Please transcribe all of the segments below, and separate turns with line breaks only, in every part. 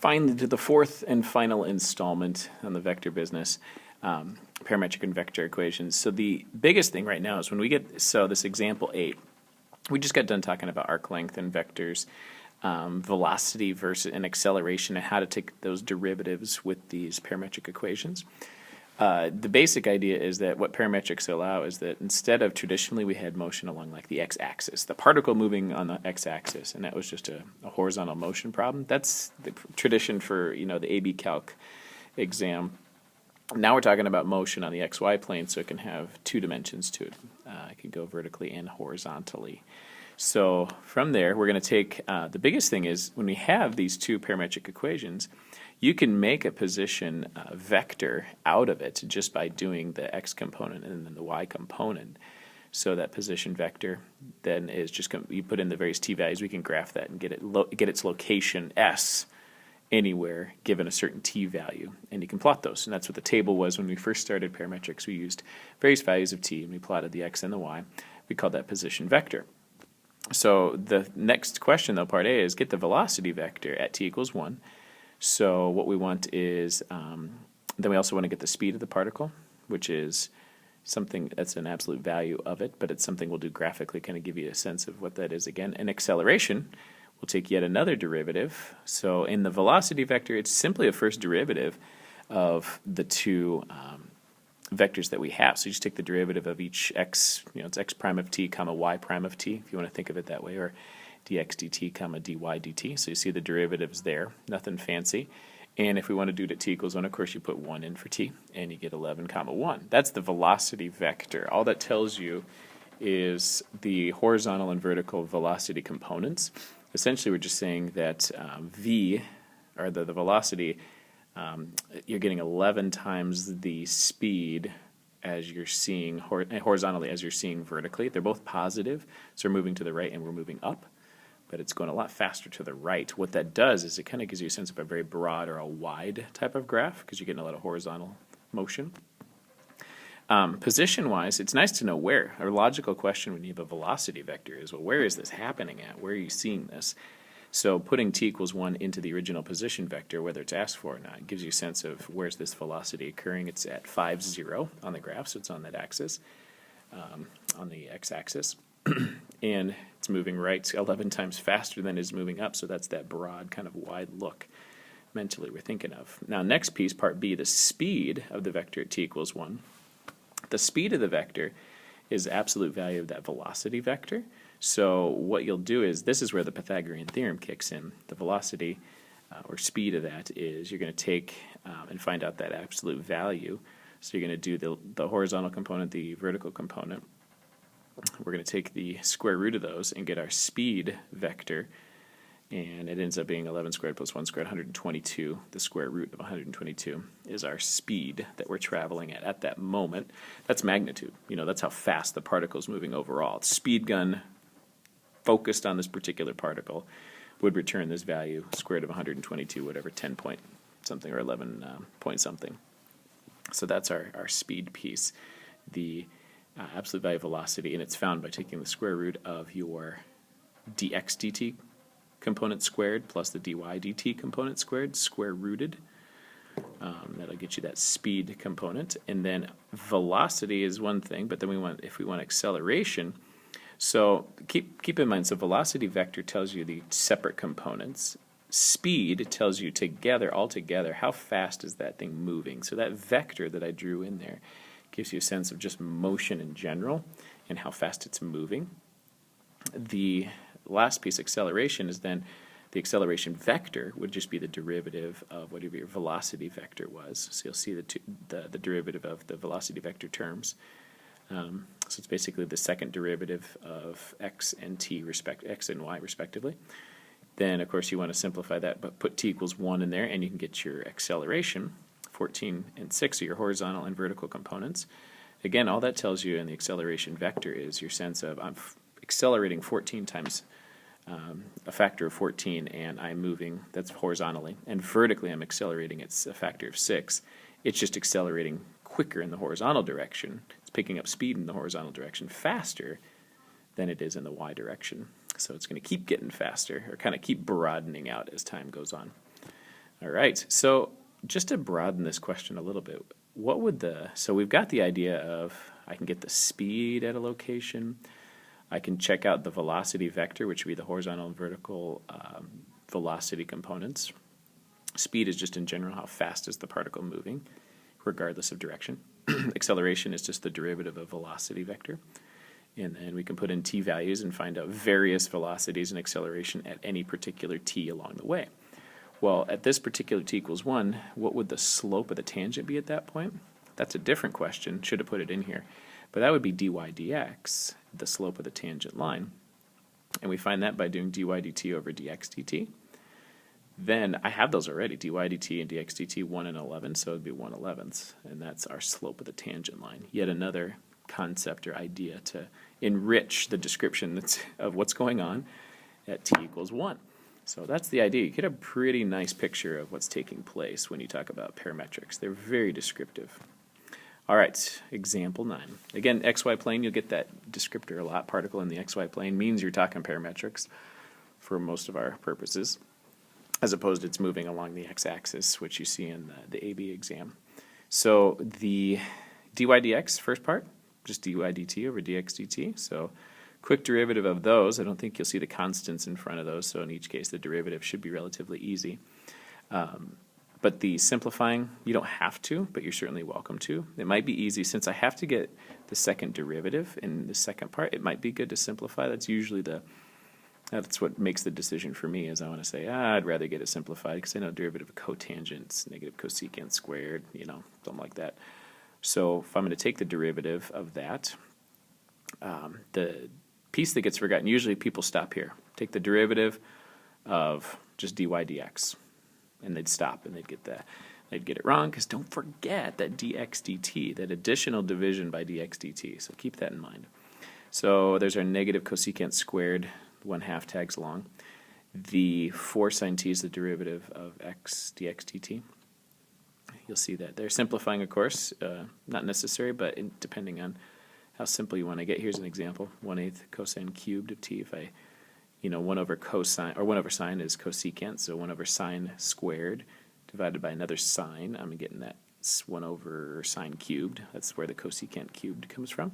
Finally, to the fourth and final installment on the vector business, parametric and vector equations. So the biggest thing right now is when we get, this example 8, we just got done talking about arc length and vectors, velocity versus and acceleration, and how to take those derivatives with these parametric equations. The basic idea is that what parametrics allow is that instead of traditionally we had motion along like the x-axis, the particle moving on the x-axis, and that was just a horizontal motion problem. That's the tradition for the AB Calc exam. Now we're talking about motion on the xy plane, so it can have two dimensions to it. It can go vertically and horizontally. So from there, we're going to take, the biggest thing is when we have these two parametric equations, you can make a position vector out of it just by doing the x component and then the y component. So that position vector then is just, you put in the various t values, we can graph that and get its location s anywhere given a certain t value, and you can plot those. And that's what the table was when we first started parametrics. We used various values of t and we plotted the x and the y. We called that position vector. So the next question, though, part A, is get the velocity vector at t equals 1. So what we want is, then we also want to get the speed of the particle, which is something that's an absolute value of it, but it's something we'll do graphically, kind of give you a sense of what that is again. And acceleration, we'll take yet another derivative. So in the velocity vector, it's simply a first derivative of the two vectors that we have. So you just take the derivative of each x, it's x prime of t comma y prime of t, if you want to think of it that way, or dx dt comma dy dt. So you see the derivatives there, nothing fancy. And if we want to do it at t equals 1, of course you put 1 in for t, and you get 11 comma 1. That's the velocity vector. All that tells you is the horizontal and vertical velocity components. Essentially we're just saying that v, or the velocity, you're getting 11 times the speed as you're seeing horizontally as you're seeing vertically. They're both positive, so we're moving to the right and we're moving up, but it's going a lot faster to the right. What that does is it kind of gives you a sense of a very broad or a wide type of graph because you're getting a lot of horizontal motion. Position-wise, it's nice to know where. A logical question when you have a velocity vector is, well, where is this happening at? Where are you seeing this? So putting t equals 1 into the original position vector, whether it's asked for or not, gives you a sense of where's this velocity occurring. It's at 5, 0 on the graph, so it's on that axis, on the x-axis. And it's moving right 11 times faster than it's moving up, so that's that broad kind of wide look mentally we're thinking of. Now next piece, part B, the speed of the vector at t equals 1. The speed of the vector is the absolute value of that velocity vector. So what you'll do is, this is where the Pythagorean theorem kicks in. The velocity or speed of that is, you're going to take and find out that absolute value. So you're going to do the horizontal component, the vertical component. We're going to take the square root of those and get our speed vector, and it ends up being 11 squared plus 1 squared, 122. The square root of 122 is our speed that we're traveling at that moment. That's magnitude. That's how fast the particle's moving overall. It's speed gun focused on this particular particle would return this value, square root of 122, whatever, 10 point something or 11 point something. So that's our speed piece, the absolute value of velocity, and it's found by taking the square root of your dx dt component squared plus the dy dt component squared, square rooted. That'll get you that speed component. And then velocity is one thing, but then if we want acceleration, so keep in mind, so velocity vector tells you the separate components. Speed tells you all together, how fast is that thing moving. So that vector that I drew in there gives you a sense of just motion in general and how fast it's moving. The last piece, acceleration, is then the acceleration vector would just be the derivative of whatever your velocity vector was. So you'll see the derivative of the velocity vector terms. So it's basically the second derivative of x and t x and y respectively. Then of course you want to simplify that, but put t equals 1 in there and you can get your acceleration. 14 and 6 are your horizontal and vertical components. Again, all that tells you in the acceleration vector is your sense of I'm accelerating 14 times a factor of 14, and I'm moving, that's horizontally, and vertically I'm accelerating, it's a factor of 6. It's just accelerating quicker in the horizontal direction. It's picking up speed in the horizontal direction faster than it is in the y direction. So it's going to keep getting faster, or kind of keep broadening out as time goes on. All right, so just to broaden this question a little bit, what would so we've got the idea of I can get the speed at a location, I can check out the velocity vector, which would be the horizontal and vertical velocity components. Speed is just in general how fast is the particle moving, regardless of direction. Acceleration is just the derivative of velocity vector. And then we can put in t values and find out various velocities and acceleration at any particular t along the way. Well, at this particular t equals 1, what would the slope of the tangent be at that point? That's a different question. Should have put it in here. But that would be dy dx, the slope of the tangent line. And we find that by doing dy dt over dx dt. Then I have those already, dy dt and dx dt, 1 and 11, so it would be 1/11. And that's our slope of the tangent line. Yet another concept or idea to enrich the description of what's going on at t equals 1. So that's the idea. You get a pretty nice picture of what's taking place when you talk about parametrics. They're very descriptive. All right, example 9. Again, xy plane, you'll get that descriptor a lot. Particle in the xy plane means you're talking parametrics for most of our purposes, as opposed to it's moving along the x-axis, which you see in the AB exam. So the dy dx, first part, just dy dt over dx dt. So quick derivative of those. I don't think you'll see the constants in front of those, so in each case the derivative should be relatively easy. But the simplifying, you don't have to, but you're certainly welcome to. It might be easy, since I have to get the second derivative in the second part, it might be good to simplify. That's usually that's what makes the decision for me, is I want to say, I'd rather get it simplified, because I know derivative of cotangent, negative cosecant squared, something like that. So if I'm going to take the derivative of that, the piece that gets forgotten, usually people stop here. Take the derivative of just dy dx, and they'd stop and they'd get it wrong, because don't forget that dx dt, that additional division by dx dt, so keep that in mind. So there's our negative cosecant squared, 1/2 tags long. The 4 sine t is the derivative of x dx dt. You'll see that they're simplifying, of course, not necessary, but depending on how simple you want to get. Here's an example: 1/8 cosine cubed of t. If I, 1 over cosine, or 1 over sine is cosecant, so 1 over sine squared divided by another sine, I'm getting that 1 over sine cubed. That's where the cosecant cubed comes from.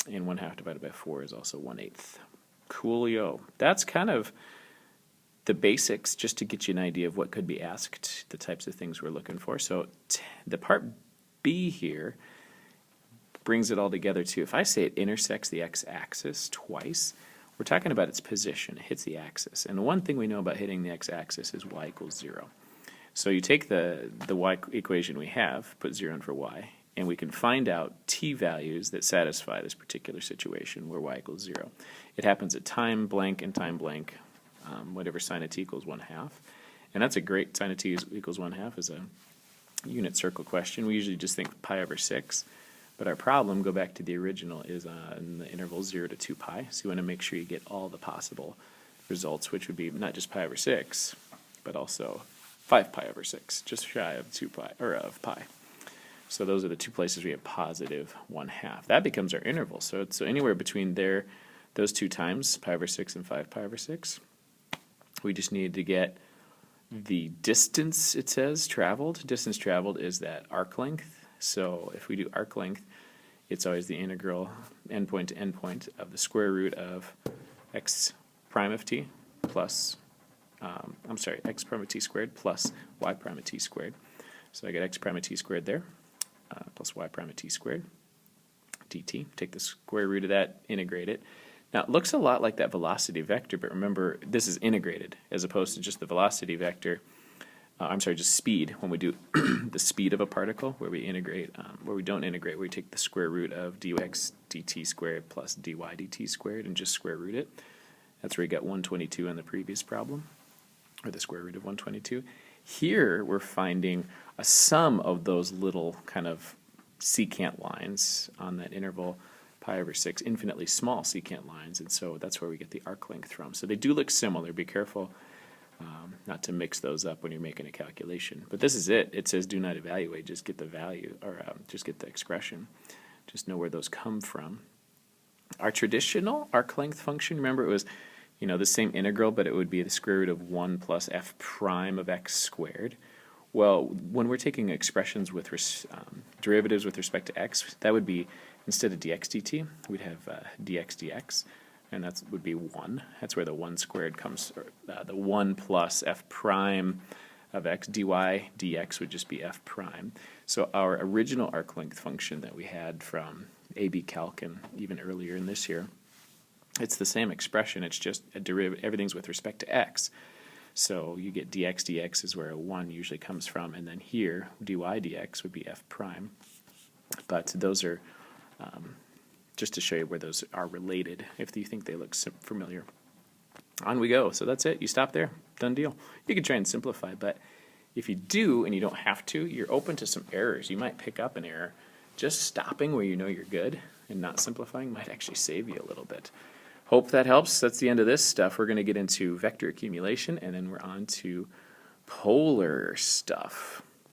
And 1/2 divided by 4 is also 1/8. Coolio. That's kind of the basics, just to get you an idea of what could be asked, the types of things we're looking for. So the part B here brings it all together too. If I say it intersects the x-axis twice, we're talking about its position. It hits the axis. And the one thing we know about hitting the x-axis is y equals 0. So you take the y equation we have, put 0 in for y, and we can find out t values that satisfy this particular situation where y equals 0. It happens at time blank and time blank, whatever sine of t equals 1/2. And that's a great, sine of t equals 1/2 is a unit circle question. We usually just think pi over 6. But our problem, go back to the original, is in the interval 0 to 2 pi. So you want to make sure you get all the possible results, which would be not just pi over 6, but also 5 pi over 6, just shy of 2 pi, or of pi. So those are the two places we have positive 1/2. That becomes our interval. So anywhere between those two times, pi over 6 and 5 pi over 6, we just need to get the distance, it says, traveled. Distance traveled is that arc length. So if we do arc length, it's always the integral endpoint to endpoint of the square root of x prime of t plus, x prime of t squared plus y prime of t squared. So I get x prime of t squared there, plus y prime of t squared dt. Take the square root of that, integrate it. Now it looks a lot like that velocity vector, but remember this is integrated as opposed to just the velocity vector. Just speed, when we do the speed of a particle, where we integrate, where we don't integrate, we take the square root of dx dt squared plus dy dt squared and just square root it. That's where we got 122 in the previous problem, or the square root of 122. Here we're finding a sum of those little kind of secant lines on that interval pi over 6, infinitely small secant lines, and so that's where we get the arc length from. So they do look similar. Be careful not to mix those up when you're making a calculation. But this is it. It says do not evaluate, just get the value, or just get the expression. Just know where those come from. Our traditional arc length function, remember it was, the same integral, but it would be the square root of 1 plus f prime of x squared. Well, when we're taking expressions with derivatives with respect to x, that would be, instead of dx dt, we'd have dx dx, and that would be 1. That's where the 1 squared comes, or the 1 plus f prime of x, dy dx would just be f prime. So our original arc length function that we had from AB Calc and even earlier in this year, it's the same expression, it's just a derivative, everything's with respect to x. So you get dx dx is where a 1 usually comes from, and then here dy dx would be f prime. But those are just to show you where those are related, if you think they look familiar. On we go. So that's it. You stop there. Done deal. You can try and simplify, but if you do and you don't have to, you're open to some errors. You might pick up an error. Just stopping where you know you're good and not simplifying might actually save you a little bit. Hope that helps. That's the end of this stuff. We're going to get into vector accumulation, and then we're on to polar stuff.